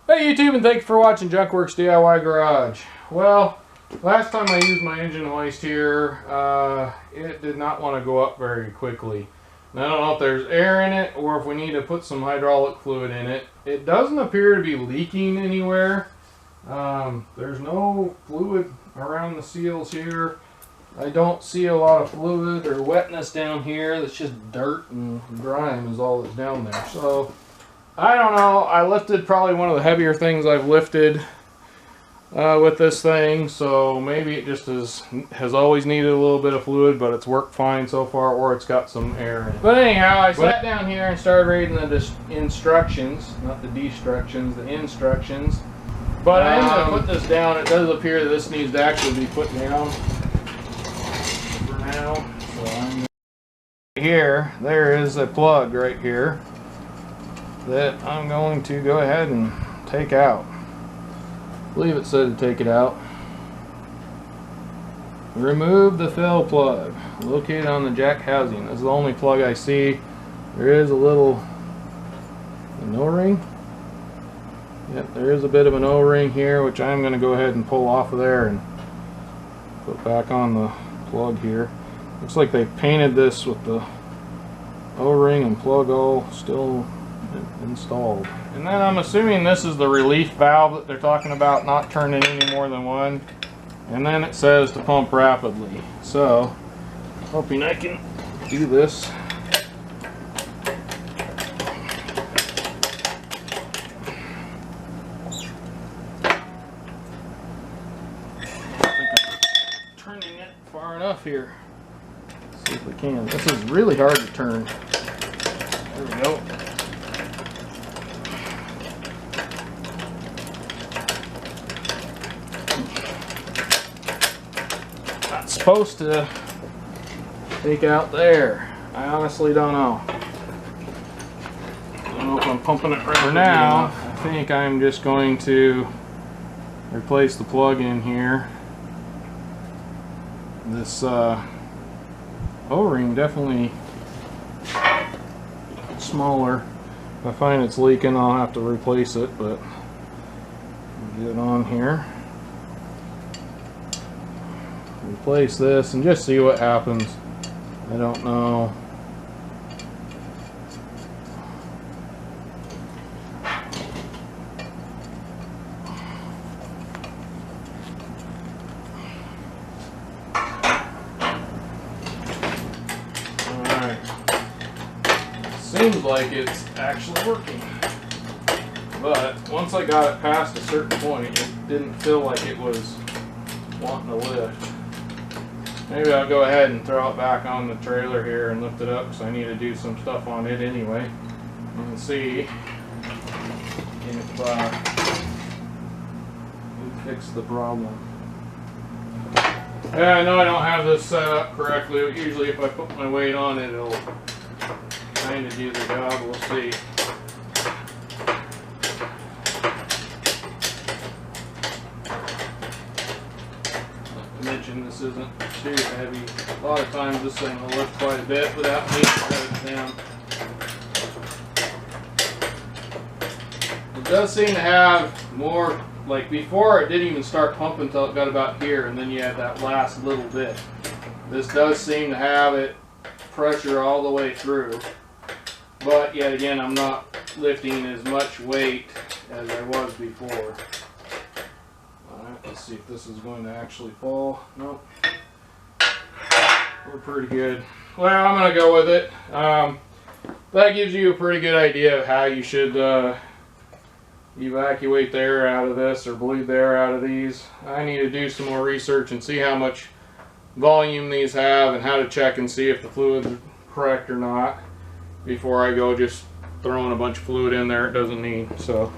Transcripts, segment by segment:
Hey YouTube, and thank you for watching Junkworks DIY Garage. Well, last time I used my engine hoist here, it did not want to go up very quickly. And I don't know if there's air in it or if we need to put some hydraulic fluid in it. It doesn't appear to be leaking anywhere. There's no fluid around the seals here. I don't see a lot of fluid or wetness down here. It's just dirt and grime is all that's down there. So I don't know. I lifted probably one of the heavier things I've lifted with this thing, so maybe it just has always needed a little bit of fluid, but it's worked fine so far, or it's got some air in it. But anyhow, I sat down here and started reading the instructions, not the destructions, the instructions. But I am going to put this down. It does appear that this needs to actually be put down for now. So I'm here. There is a plug right here that I'm going to go ahead and take out. I believe it said to take it out. Remove the fill plug located on the jack housing. This is the only plug I see. There is a little O-ring. Yep, there is a bit of an O-ring here, which I'm going to go ahead and pull off of there and put back on the plug here. Looks like they painted this with the O-ring and plug all still installed. And then I'm assuming this is the relief valve that they're talking about, not turning any more than one. And then it says to pump rapidly. So, hoping I can do this. I think I'm turning it far enough here. Let's see if we can. This is really hard to turn. There we go. Supposed to take out there. I honestly don't know. I don't know if I'm pumping it right for now. I think I'm just going to replace the plug in here. This O-ring definitely smaller. If I find it's leaking, I'll have to replace it, but get it on here. Replace this and just see what happens. I don't know. Alright. Seems like it's actually working. But once I got it past a certain point, it didn't feel like it was wanting to lift. Maybe I'll go ahead and throw it back on the trailer here and lift it up, because I need to do some stuff on it anyway, and see if we fix the problem. Yeah, I know I don't have this set up correctly. Usually if I put my weight on it, it'll kind of do the job. We'll see. Mention this isn't too heavy. A lot of times this thing will lift quite a bit without me to it down. It does seem to have more, like before it didn't even start pumping until it got about here, and then you had that last little bit. This does seem to have it pressure all the way through, but yet again I'm not lifting as much weight as I was before. Let's see if this is going to actually fall. Nope. We're pretty good. Well, I'm going to go with it. That gives you a pretty good idea of how you should evacuate the air out of this or bleed the air out of these. I need to do some more research and see how much volume these have and how to check and see if the fluid's correct or not before I go just throwing a bunch of fluid in there it doesn't need. So.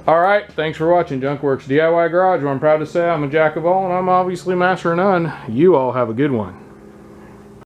Alright, thanks for watching Junkworks DIY Garage, where I'm proud to say I'm a jack of all and I'm obviously master of none. You all have a good one.